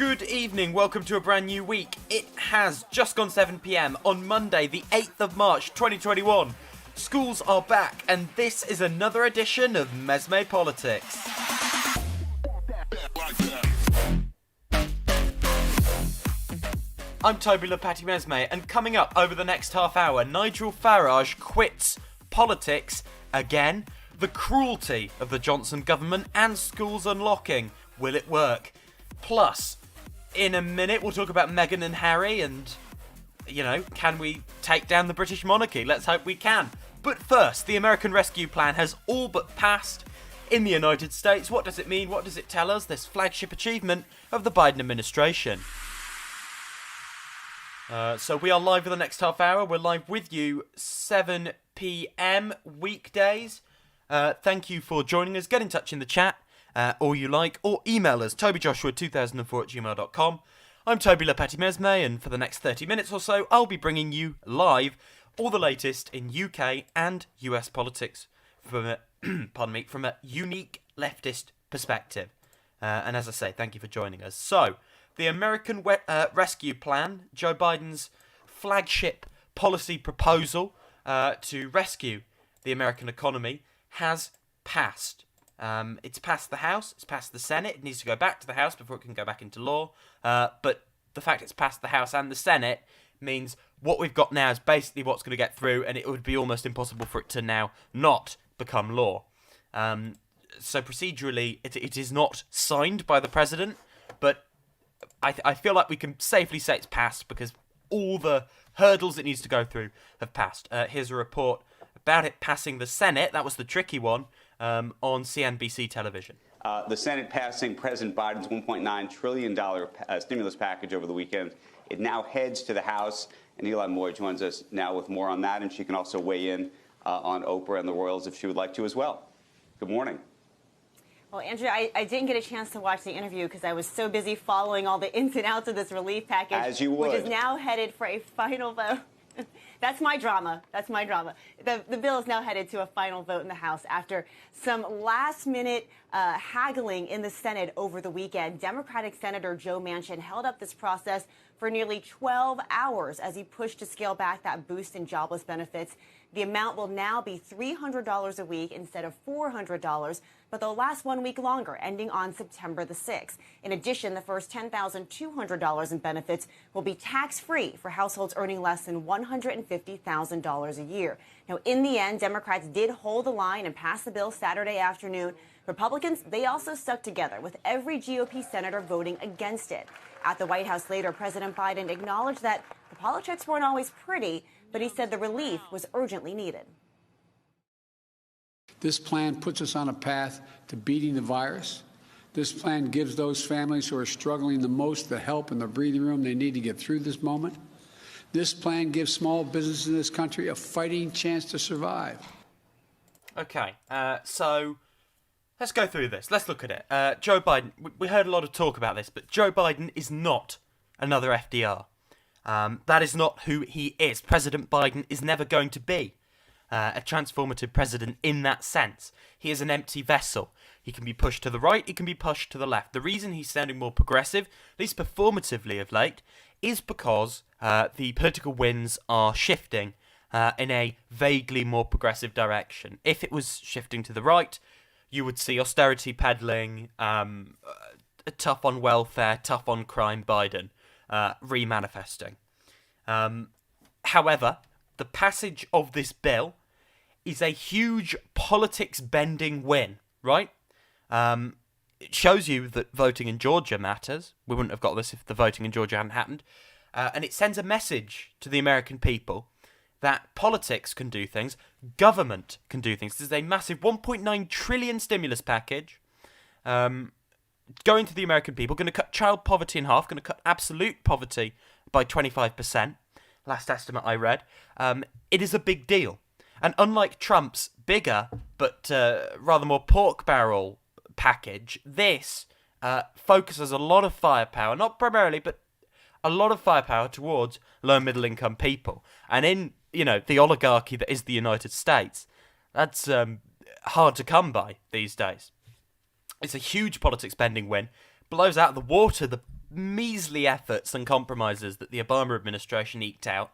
Good evening, welcome to a brand new week. It has just gone 7 p.m. on Monday, the 8th of March, 2021. Schools are back, and this is another edition of MesmePolitics. I'm Toby Lepatty Mesme, and coming up over the next half hour, Nigel Farage quits politics again, the cruelty of the Johnson government, and schools unlocking. Will it work? Plus, in a minute, we'll talk about Meghan and Harry and, can we take down the British monarchy? Let's hope we can. But first, the American Rescue Plan has all but passed in the United States. What does it mean? What does it tell us? This flagship achievement of the Biden administration. So we are live for the next half hour. We're live with you 7 p.m. weekdays. Thank you for joining us. Get in touch in the chat. Or you like, or email us, tobyjoshua2004@gmail.com. I'm Toby Lepatty Mesme, and for the next 30 minutes or so, I'll be bringing you live all the latest in UK and US politics from a, from a unique leftist perspective. And as I say, thank you for joining us. So, the American Rescue Plan, Joe Biden's flagship policy proposal to rescue the American economy, has passed. It's passed the House, it's passed the Senate, it needs to go back to the House before it can go back into law, but the fact it's passed the House and the Senate means what we've got now is basically what's going to get through, and it would be almost impossible for it to now not become law. So procedurally, it is not signed by the President, but I feel like we can safely say it's passed because all the hurdles it needs to go through have passed. Here's a report about it passing the Senate, that was the tricky one, on CNBC television. The Senate passing President Biden's $1.9 trillion stimulus package over the weekend. It now heads to the House, and Eli Moy joins us now with more on that, and she can also weigh in on Oprah and the Royals if she would like to as well. Good morning. Well, Andrew, I didn't get a chance to watch the interview because I was so busy following all the ins and outs of this relief package, as you would, which is now headed for a final vote. That's my drama. The bill is now headed to a final vote in the House after some last-minute haggling in the Senate over the weekend. Democratic Senator Joe Manchin held up this process for nearly 12 hours as he pushed to scale back that boost in jobless benefits. The amount will now be $300 a week instead of $400, but they'll last 1 week longer, ending on September the 6th. In addition, the first $10,200 in benefits will be tax-free for households earning less than $150,000 a year. Now, in the end, Democrats did hold the line and pass the bill Saturday afternoon. Republicans, they also stuck together, with every GOP senator voting against it. At the White House later, President Biden acknowledged that the politics weren't always pretty, but he said the relief was urgently needed. This plan puts us on a path to beating the virus. This plan gives those families who are struggling the most the help and the breathing room they need to get through this moment. This plan gives small businesses in this country a fighting chance to survive. Okay, so let's go through this. Let's look at it. Joe Biden, we heard a lot of talk about this, but Joe Biden is not another FDR. That is not who he is. President Biden is never going to be a transformative president in that sense. He is an empty vessel. He can be pushed to the right, he can be pushed to the left. The reason he's sounding more progressive, at least performatively of late, is because the political winds are shifting in a vaguely more progressive direction. If it was shifting to the right, you would see austerity peddling, tough on welfare, tough on crime Biden re-manifesting. However, the passage of this bill is a huge politics-bending win, right? It shows you that voting in Georgia matters. We wouldn't have got this if the voting in Georgia hadn't happened. And it sends a message to the American people that politics can do things, government can do things. This is a massive $1.9 trillion stimulus package going to the American people, going to cut child poverty in half, going to cut absolute poverty by 25%, last estimate I read. It is a big deal. And unlike Trump's bigger but rather more pork barrel package, this focuses a lot of firepower, not primarily, but a lot of firepower towards low and middle income people. And in, the oligarchy that is the United States, that's hard to come by these days. It's a huge politics bending win, blows out of the water the measly efforts and compromises that the Obama administration eked out.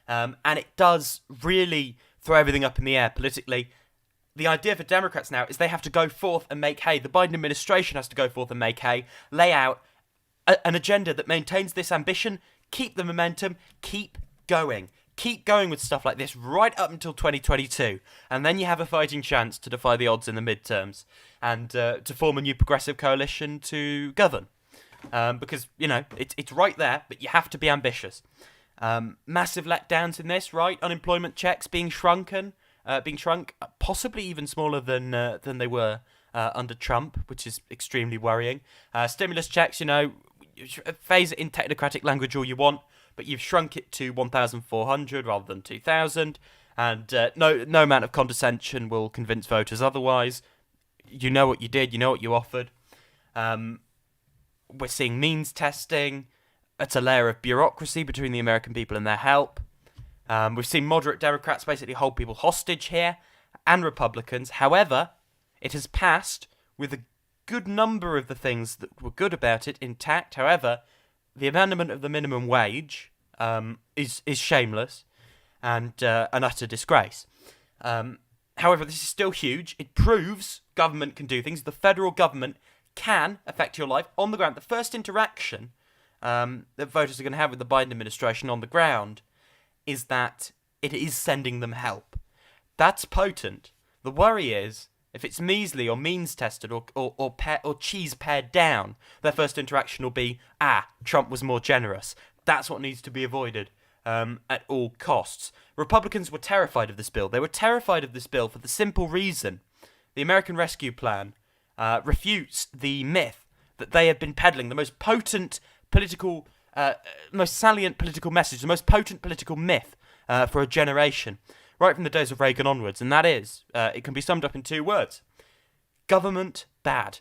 And it does really throw everything up in the air politically. The idea for Democrats now is they have to go forth and make hay. The Biden administration has to go forth and make hay, lay out an agenda that maintains this ambition, keep the momentum, keep going. Keep going with stuff like this right up until 2022, and then you have a fighting chance to defy the odds in the midterms and to form a new progressive coalition to govern. Because, you know, it's right there, but you have to be ambitious. Massive letdowns in this, right? Unemployment checks being shrunk, possibly even smaller than they were under Trump, which is extremely worrying. Stimulus checks, you know, phase it in technocratic language all you want, but you've shrunk it to 1,400 rather than 2,000, and no amount of condescension will convince voters otherwise. You know what you did, you know what you offered. We're seeing means testing. It's a layer of bureaucracy between the American people and their help. We've seen moderate Democrats basically hold people hostage here, and Republicans. However, it has passed with a good number of the things that were good about it intact. However, the abandonment of the minimum wage is shameless and an utter disgrace. However, this is still huge. It proves government can do things. The federal government can affect your life on the ground. The first interaction that voters are going to have with the Biden administration on the ground is that it is sending them help. That's potent. The worry is, if it's measly or means tested or cheese pared down, their first interaction will be, Trump was more generous. That's what needs to be avoided at all costs. Republicans were terrified of this bill. They were terrified of this bill for the simple reason the American Rescue Plan refutes the myth that they have been peddling, the most potent political, most salient political message, the most potent political myth for a generation, right from the days of Reagan onwards, and that is, it can be summed up in two words: government bad.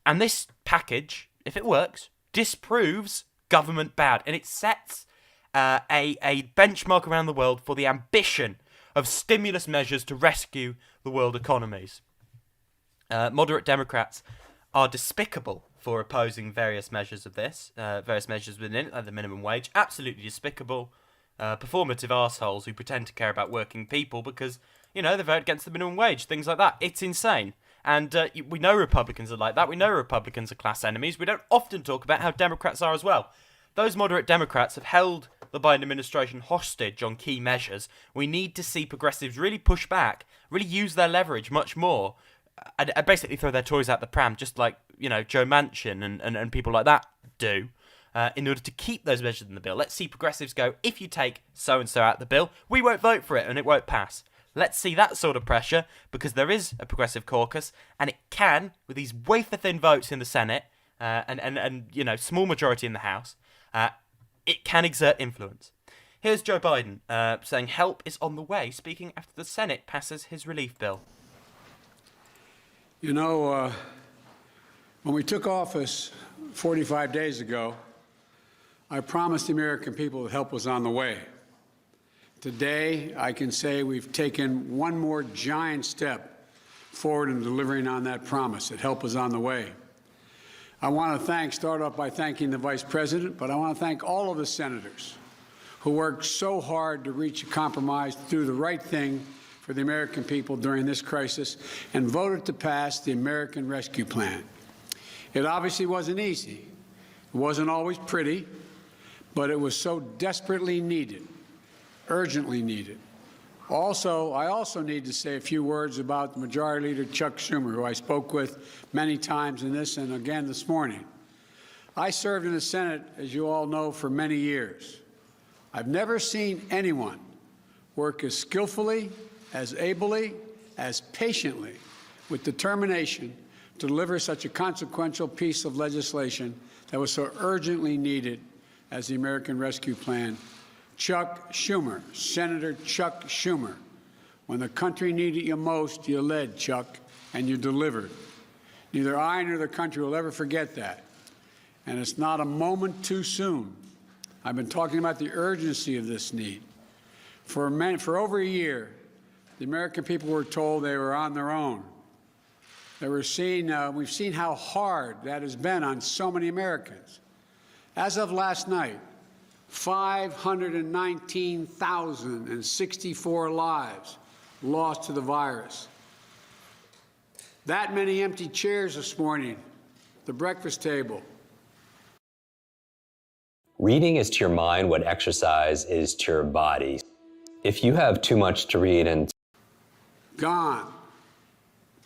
And this package, if it works, disproves government bad, and it sets a benchmark around the world for the ambition of stimulus measures to rescue the world economies. Moderate Democrats are despicable for opposing various measures of this, various measures within it, like the minimum wage. Absolutely despicable. Performative arseholes who pretend to care about working people because, you know, they vote against the minimum wage, things like that. It's insane. And we know Republicans are like that. We know Republicans are class enemies. We don't often talk about how Democrats are as well. Those moderate Democrats have held the Biden administration hostage on key measures. We need to see progressives really push back, really use their leverage much more, and basically throw their toys out the pram, just like, you know, Joe Manchin and people like that do, in order to keep those measures in the bill. Let's see progressives go, if you take so-and-so out the bill, we won't vote for it and it won't pass. Let's see that sort of pressure, because there is a progressive caucus, and it can, with these wafer-thin votes in the Senate, and you know, small majority in the House, it can exert influence. Here's Joe Biden saying help is on the way, speaking after the Senate passes his relief bill. You know, when we took office 45 days ago, I promised the American people that help was on the way. Today, I can say we've taken one more giant step forward in delivering on that promise, that help is on the way. I want to start off by thanking the Vice President, but I want to thank all of the senators who worked so hard to reach a compromise, to do the right thing for the American people during this crisis, and voted to pass the American Rescue Plan. It obviously wasn't easy. It wasn't always pretty, but it was so desperately needed, urgently needed. I also need to say a few words about the Majority Leader Chuck Schumer, who I spoke with many times in this and again this morning. I served in the Senate, as you all know, for many years. I've never seen anyone work as skillfully, as ably, as patiently, with determination to deliver such a consequential piece of legislation that was so urgently needed as the American Rescue Plan. Chuck Schumer, Senator Chuck Schumer. When the country needed you most, you led, Chuck, and you delivered. Neither I nor the country will ever forget that. And it's not a moment too soon. I've been talking about the urgency of this need. For over a year, the American people were told they were on their own. We've seen how hard that has been on so many Americans. As of last night, 519,064 lives lost to the virus. That many empty chairs this morning, the breakfast table. Reading is to your mind what exercise is to your body. If you have too much to read and Gone.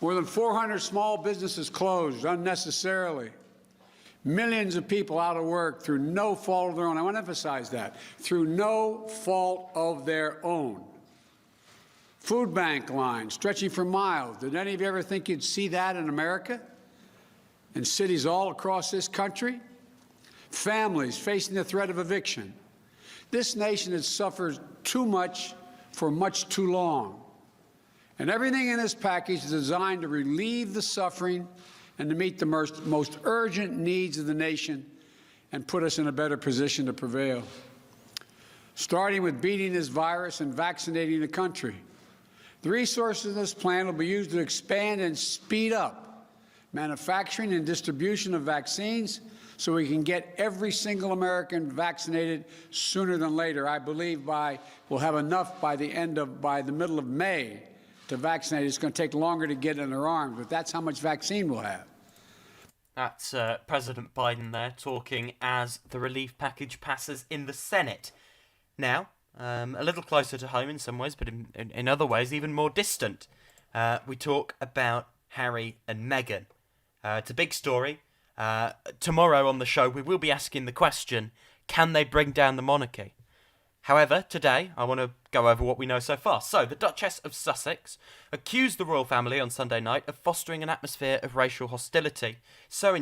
More than 400 small businesses closed unnecessarily. Millions of people out of work through no fault of their own. I want to emphasize that. Through no fault of their own. Food bank lines stretching for miles. Did any of you ever think you'd see that in America? In cities all across this country? Families facing the threat of eviction. This nation has suffered too much for much too long. And everything in this package is designed to relieve the suffering and to meet the most urgent needs of the nation and put us in a better position to prevail. Starting with beating this virus and vaccinating the country. The resources of this plan will be used to expand and speed up manufacturing and distribution of vaccines so we can get every single American vaccinated sooner than later. I believe we'll have enough by the middle of May to vaccinate. It's going to take longer to get in their arms, but that's how much vaccine we'll have. That's President Biden there talking as the relief package passes in the Senate. Now, a little closer to home in some ways, but in other ways even more distant. We talk about Harry and Meghan. It's a big story. Tomorrow on the show we will be asking the question, can they bring down the monarchy? However, today I want to go over what we know so far. So, the Duchess of Sussex accused the royal family on Sunday night of fostering an atmosphere of racial hostility so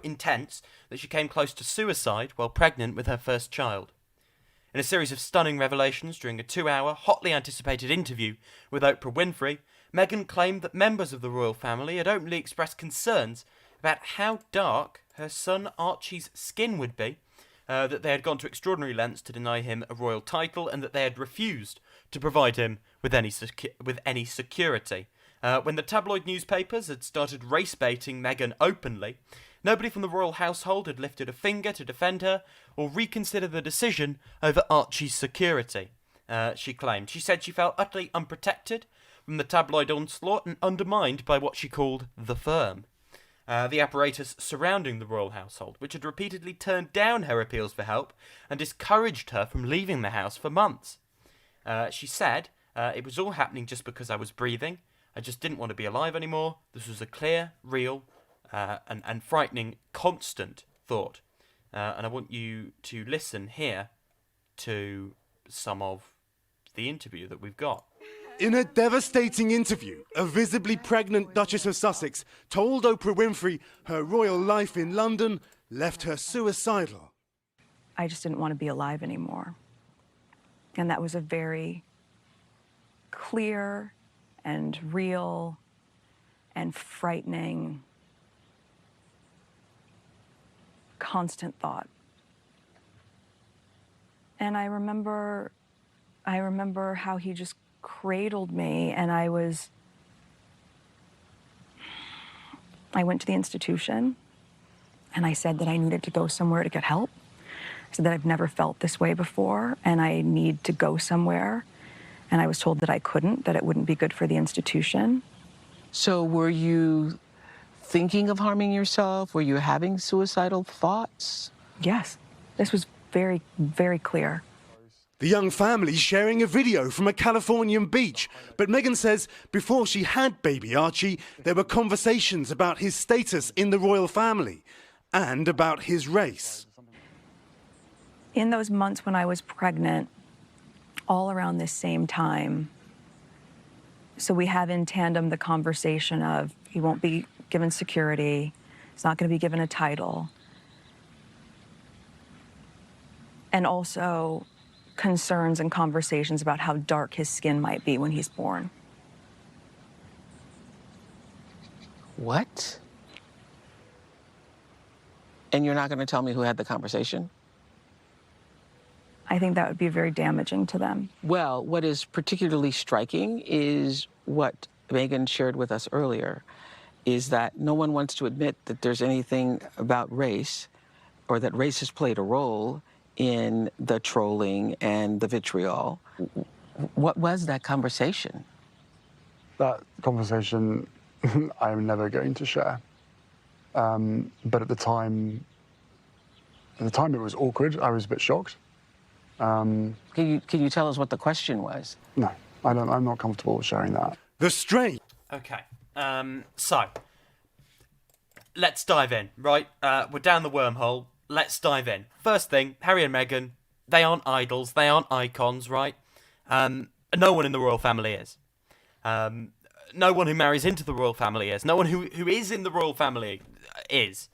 intense that she came close to suicide while pregnant with her first child. In a series of stunning revelations during a 2-hour, hotly anticipated interview with Oprah Winfrey, Meghan claimed that members of the royal family had openly expressed concerns about how dark her son Archie's skin would be, that they had gone to extraordinary lengths to deny him a royal title, and that they had refused to provide him with any security. When the tabloid newspapers had started race-baiting Meghan openly, nobody from the royal household had lifted a finger to defend her or reconsider the decision over Archie's security, she claimed. She said she felt utterly unprotected from the tabloid onslaught and undermined by what she called the firm. The apparatus surrounding the royal household, which had repeatedly turned down her appeals for help and discouraged her from leaving the house for months. She said, it was all happening just because I was breathing. I just didn't want to be alive anymore. This was a clear, real, and frightening, constant thought. And I want you to listen here to some of the interview that we've got. In a devastating interview, a visibly pregnant Duchess of Sussex told Oprah Winfrey her royal life in London left her suicidal. I just didn't want to be alive anymore. And that was a very clear and real and frightening, constant thought. And I remember how he just cradled me, and I went to the institution and I said that I needed to go somewhere to get help. I said that I've never felt this way before and I need to go somewhere. And I was told that I couldn't, that it wouldn't be good for the institution. So were you thinking of harming yourself? Were you having suicidal thoughts? Yes, this was very, very clear. The young family sharing a video from a Californian beach. But Meghan says before she had baby Archie, there were conversations about his status in the royal family and about his race. In those months when I was pregnant, all around this same time, so we have in tandem the conversation of he won't be given security, he's not going to be given a title, and also concerns and conversations about how dark his skin might be when he's born. What? And you're not going to tell me who had the conversation? I think that would be very damaging to them. Well, what is particularly striking is what Meghan shared with us earlier, is that no one wants to admit that there's anything about race or that race has played a role in the trolling and the vitriol. What was that conversation? That conversation I'm never going to share. But at the time it was awkward. I was a bit shocked. Can you tell us what the question was? No, I'm not comfortable sharing that. The strange. Okay. So let's dive in, right? We're down the wormhole. Let's dive in. First thing, Harry and Meghan, they aren't idols. They aren't icons, right? No one in the royal family is. No one who marries into the royal family is. No one who is in the royal family is.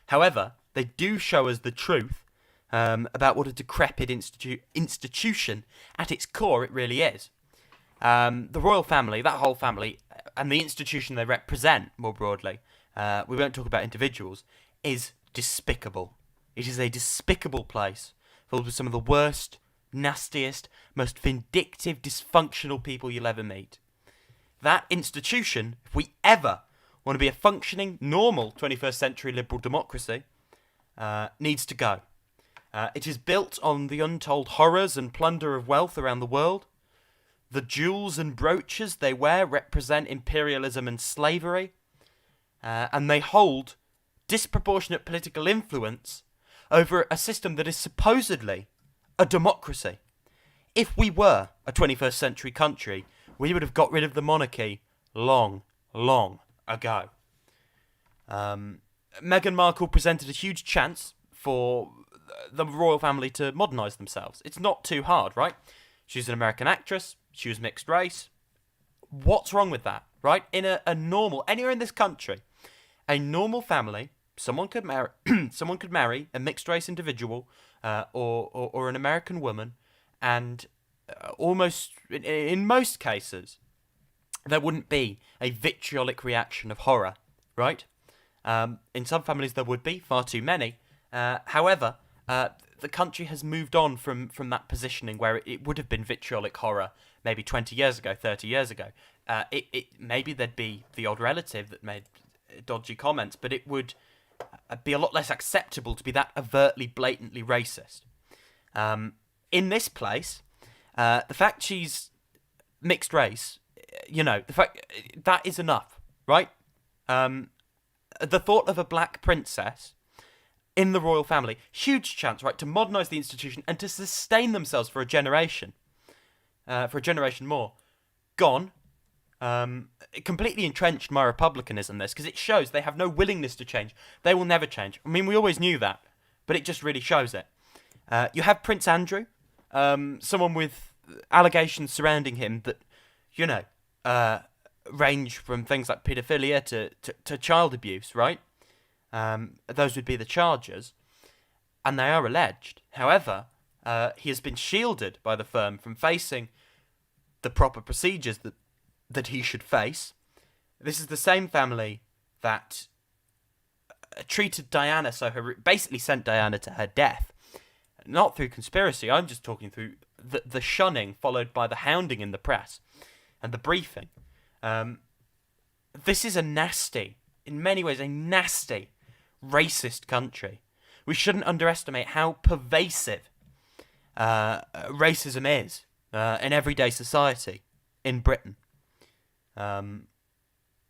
However, they do show us the truth about what a decrepit institution at its core it really is. The royal family, that whole family, and the institution they represent more broadly, we won't talk about individuals, is despicable. It is a despicable place filled with some of the worst, nastiest, most vindictive, dysfunctional people you'll ever meet. That institution, if we ever want to be a functioning, normal 21st century liberal democracy, needs to go. It is built on the untold horrors and plunder of wealth around the world. The jewels and brooches they wear represent imperialism and slavery. And they hold disproportionate political influence over a system that is supposedly a democracy. If we were a 21st century country, we would have got rid of the monarchy long, long ago. Meghan Markle presented a huge chance for the royal family to modernise themselves. It's not too hard, right? She's an American actress. She was mixed race. What's wrong with that, right? In a normal, anywhere in this country, a normal family, someone could marry a mixed race individual or an American woman, and almost in most cases there wouldn't be a vitriolic reaction of horror, right? In some families there would be, far too many. However, the country has moved on from that positioning where it would have been vitriolic horror maybe 20 years ago, 30 years ago. Maybe there'd be the odd relative that made dodgy comments, but it would be a lot less acceptable to be that overtly, blatantly racist. In this place, the fact she's mixed race, the fact that is enough, right? The thought of a black princess in the royal family, huge chance, right, to modernise the institution and to sustain themselves for a generation more, gone. Completely entrenched my republicanism, this, because it shows they have no willingness to change. They will never change. I mean, we always knew that, but it just really shows it. You have Prince Andrew, someone with allegations surrounding him that, range from things like paedophilia to child abuse, right? Those would be the charges, and they are alleged. However, he has been shielded by the firm from facing the proper procedures that he should face. This is the same family that treated Diana, basically sent Diana to her death. Not through conspiracy, I'm just talking through the shunning followed by the hounding in the press and the briefing. This is in many ways, a nasty, racist country. We shouldn't underestimate how pervasive racism is in everyday society in Britain. And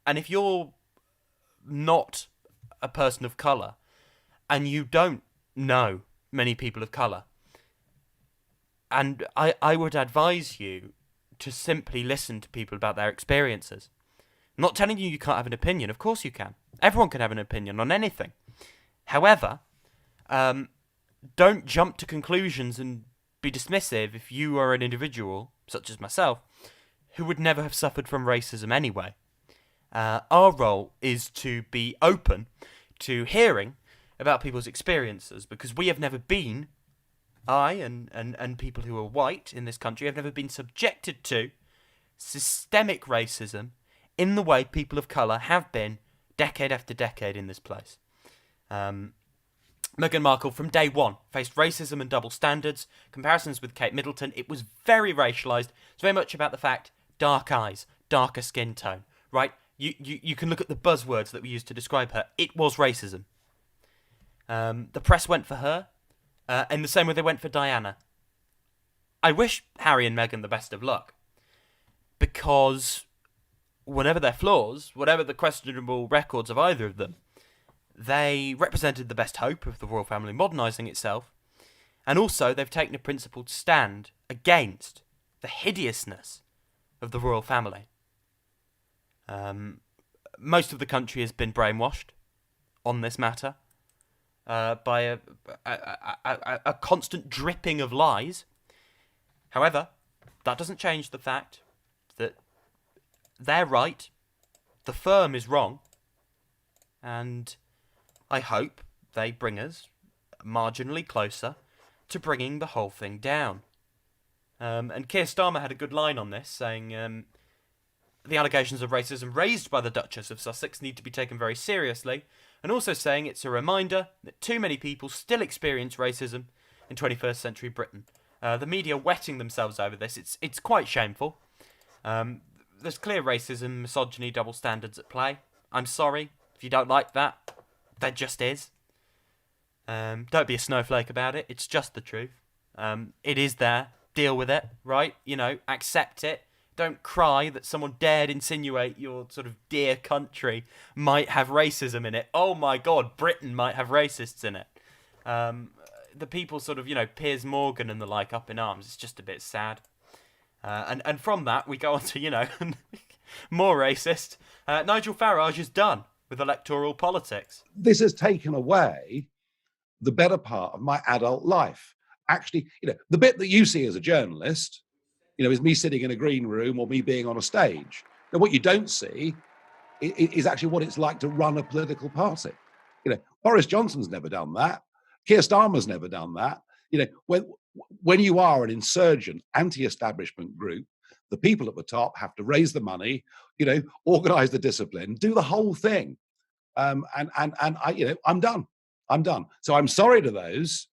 if you're not a person of colour and you don't know many people of colour, and I would advise you to simply listen to people about their experiences. I'm not telling you can't have an opinion. Of course you can. Everyone can have an opinion on anything. However, don't jump to conclusions and be dismissive if you are an individual, such as myself, who would never have suffered from racism anyway. Our role is to be open to hearing about people's experiences, because we have never been, I and people who are white in this country have never been subjected to systemic racism in the way people of colour have been decade after decade in this place. Meghan Markle, from day one, faced racism and double standards, comparisons with Kate Middleton. It was very racialised. It's very much about the fact, dark eyes, darker skin tone, right? You can look at the buzzwords that we used to describe her. It was racism. The press went for her, in the same way they went for Diana. I wish Harry and Meghan the best of luck, because whatever their flaws, whatever the questionable records of either of them, they represented the best hope of the royal family modernising itself, and also they've taken a principled stand against the hideousness of the royal family. Most of the country has been brainwashed on this matter by a constant dripping of lies. However, that doesn't change the fact that they're right, the firm is wrong, and I hope they bring us marginally closer to bringing the whole thing down. And Keir Starmer had a good line on this, saying the allegations of racism raised by the Duchess of Sussex need to be taken very seriously, and also saying it's a reminder that too many people still experience racism in 21st century Britain. The media wetting themselves over this, it's quite shameful. There's clear racism, misogyny, double standards at play. I'm sorry if you don't like that. There just is. Don't be a snowflake about it. It's just the truth. It is there. Deal with it, right? Accept it. Don't cry that someone dared insinuate your sort of dear country might have racism in it. Oh my God, Britain might have racists in it. The people sort of, Piers Morgan and the like up in arms. It's just a bit sad. And from that, we go on to, more racist. Nigel Farage is done with electoral politics. This has taken away the better part of my adult life. Actually, the bit that you see as a journalist, is me sitting in a green room or me being on a stage. Now, what you don't see is actually what it's like to run a political party. Boris Johnson's never done that. Keir Starmer's never done that. When you are an insurgent, anti-establishment group, the people at the top have to raise the money, organize the discipline, do the whole thing. And I'm done. I'm done. So I'm sorry to those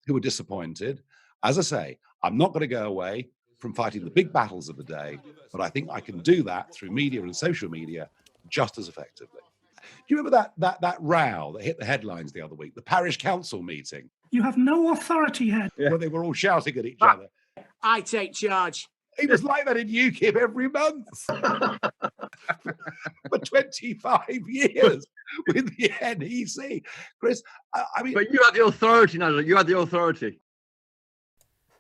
who were disappointed. As I say, I'm not going to go away from fighting the big battles of the day, but I think I can do that through media and social media just as effectively. Do you remember that row that hit the headlines the other week, the parish council meeting? You have no authority here. Where they were all shouting at each other. I take charge. It was like that in UKIP every month for 25 years with the NEC. Chris, I mean... But you had the authority, Nigel. You had the authority.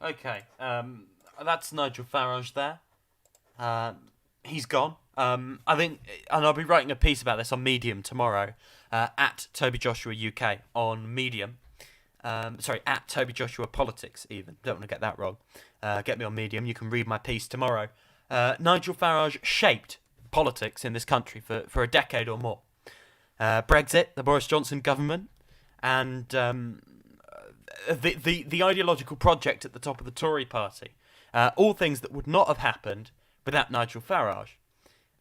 Okay, that's Nigel Farage there. He's gone. I think, and I'll be writing a piece about this on Medium tomorrow, at Toby Joshua UK on Medium. At Toby Joshua Politics even. Don't want to get that wrong. Get me on Medium. You can read my piece tomorrow. Nigel Farage shaped politics in this country for a decade or more. Brexit, the Boris Johnson government, and the ideological project at the top of the Tory party. All things that would not have happened without Nigel Farage.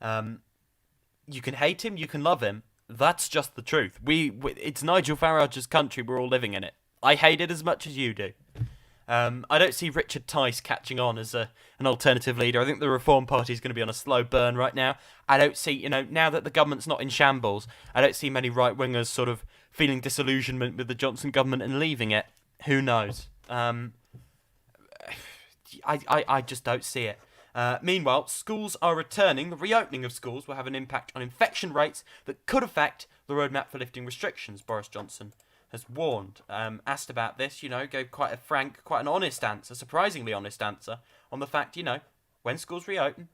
You can hate him, you can love him. That's just the truth. It's Nigel Farage's country. We're all living in it. I hate it as much as you do. I don't see Richard Tice catching on as an alternative leader. I think the Reform Party is going to be on a slow burn right now. I don't see, now that the government's not in shambles, I don't see many right-wingers sort of feeling disillusionment with the Johnson government and leaving it. Who knows? I just don't see it. Meanwhile, schools are returning. The reopening of schools will have an impact on infection rates that could affect the roadmap for lifting restrictions, Boris Johnson has warned. Asked about this, gave quite a frank, quite an honest answer, surprisingly honest answer, on the fact, when schools reopen,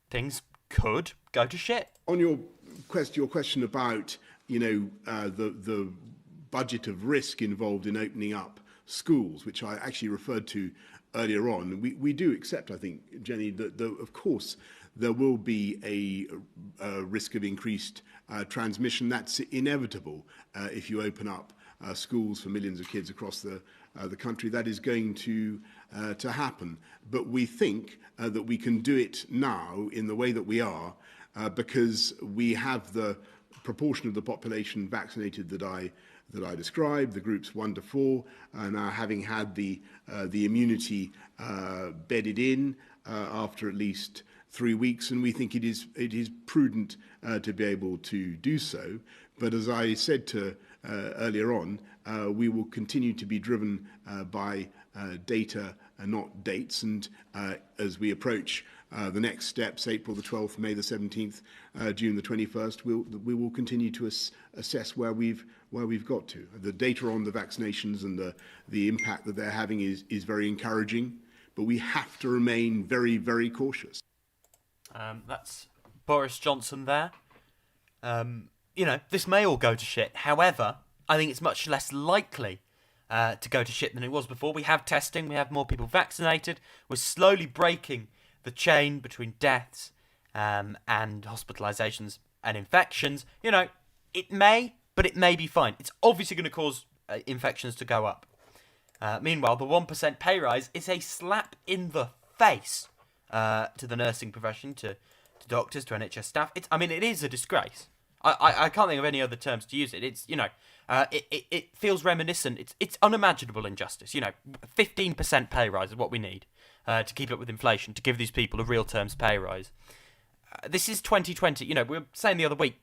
things could go to shit. On your question about, the budget of risk involved in opening up schools, which I actually referred to earlier on, we do accept, I think, Jenny, that of course there will be a risk of increased transmission. That's inevitable if you open up schools for millions of kids across the country. That is going to happen. But we think that we can do it now in the way that we are because we have the proportion of the population vaccinated that I described, the groups 1 to 4, now having had the immunity bedded in after at least 3 weeks, and we think it is prudent to be able to do so. But as I said to earlier on, we will continue to be driven by data and not dates. And as we approach the next steps, April the 12th, May the 17th, June the 21st, we will continue to assess where we've got to. The data on the vaccinations and the impact that they're having is very encouraging, but we have to remain very, very cautious. That's Boris Johnson there. This may all go to shit. However, I think it's much less likely to go to shit than it was before. We have testing, we have more people vaccinated. We're slowly breaking the chain between deaths and hospitalizations and infections. It may, but it may be fine. It's obviously going to cause infections to go up. Meanwhile, the 1% pay rise is a slap in the face to the nursing profession, to doctors, to NHS staff. It is a disgrace. I can't think of any other terms to use it. It's, it feels reminiscent. It's unimaginable injustice. 15% pay rise is what we need to keep up with inflation, to give these people a real terms pay rise. This is 2020. We were saying the other week,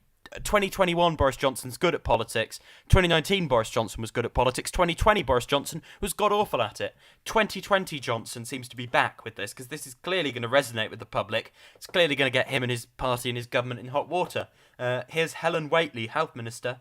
2021 Boris Johnson's good at politics. 2019 Boris Johnson was good at politics. 2020 Boris Johnson was god-awful at it. 2020 Johnson seems to be back with this, because this is clearly going to resonate with the public. It's clearly going to get him and his party and his government in hot water. Here's Helen Whately, Health Minister,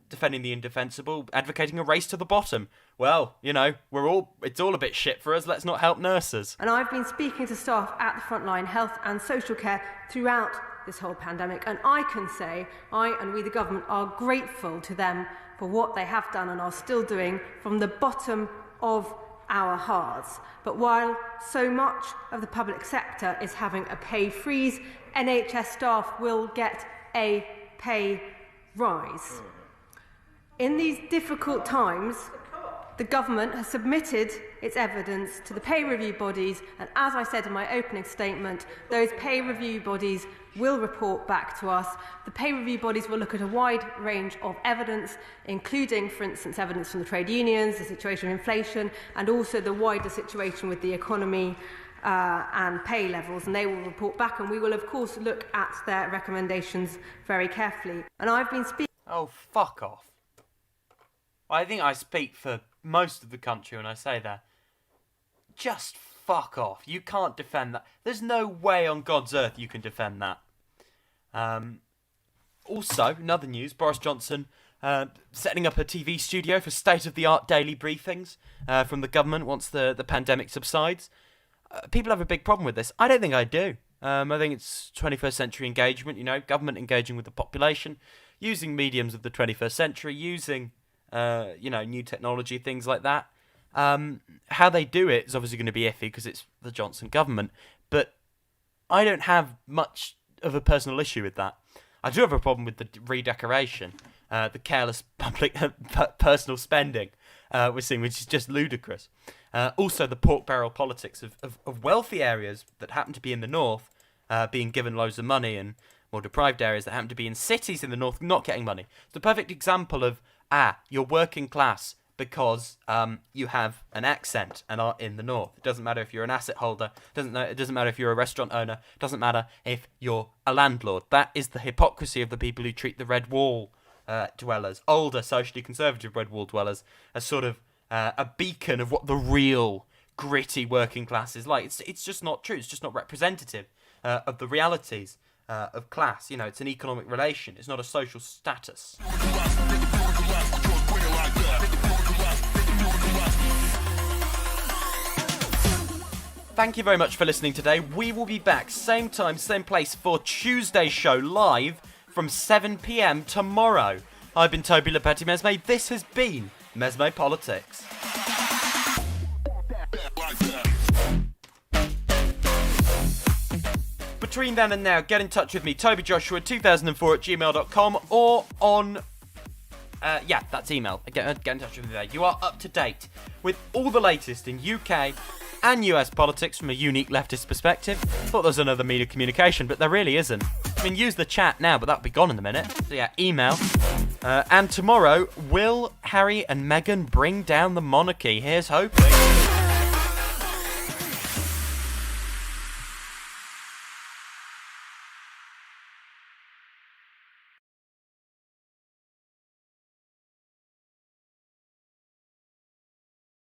defending the indefensible, advocating a race to the bottom. Well, it's all a bit shit for us. Let's not help nurses. And I've been speaking to staff at the frontline health and social care throughout this whole pandemic, and I can say I and we, the government, are grateful to them for what they have done and are still doing from the bottom of our hearts. But while so much of the public sector is having a pay freeze, NHS staff will get a pay rise. In these difficult times, the government has submitted its evidence to the pay review bodies, and as I said in my opening statement, those pay review bodies will report back to us. The pay review bodies will look at a wide range of evidence, including, for instance, evidence from the trade unions, the situation of inflation, and also the wider situation with the economy and pay levels, and they will report back, and we will, of course, look at their recommendations very carefully. And I've been speaking... Oh, fuck off. I think I speak for most of the country when I say that. Just fuck off. You can't defend that. There's no way on God's earth you can defend that. Also, in other news, Boris Johnson setting up a TV studio for state-of-the-art daily briefings from the government once the pandemic subsides. People have a big problem with this. I don't think I do. I think it's 21st century engagement, government engaging with the population, using mediums of the 21st century, using new technology, things like that. How they do it is obviously going to be iffy because it's the Johnson government, but I don't have much of a personal issue with that. I do have a problem with the redecoration, the careless public personal spending we're seeing, which is just ludicrous. Also, the pork barrel politics of wealthy areas that happen to be in the north being given loads of money, and more deprived areas that happen to be in cities in the north not getting money. It's the perfect example of, you're working class because you have an accent and are in the north. It doesn't matter if you're an asset holder. It doesn't matter if you're a restaurant owner. It doesn't matter if you're a landlord. That is the hypocrisy of the people who treat the Red Wall dwellers, older socially conservative Red Wall dwellers, as sort of a beacon of what the real gritty working class is like. It's just not true. It's just not representative of the realities of class. It's an economic relation. It's not a social status. Thank you very much for listening today. We will be back same time, same place for Tuesday's show live from 7 p.m. tomorrow. I've been Toby Lepetti-Mesme. This has been MesmePolitics. Between then and now, get in touch with me, tobyjoshua2004@gmail.com, or on... that's email. Get in touch with me there. You are up to date with all the latest in UK and US politics from a unique leftist perspective. Thought there was another media communication, but there really isn't. Use the chat now, but that'll be gone in a minute. So email. And tomorrow, will Harry and Meghan bring down the monarchy? Here's hoping.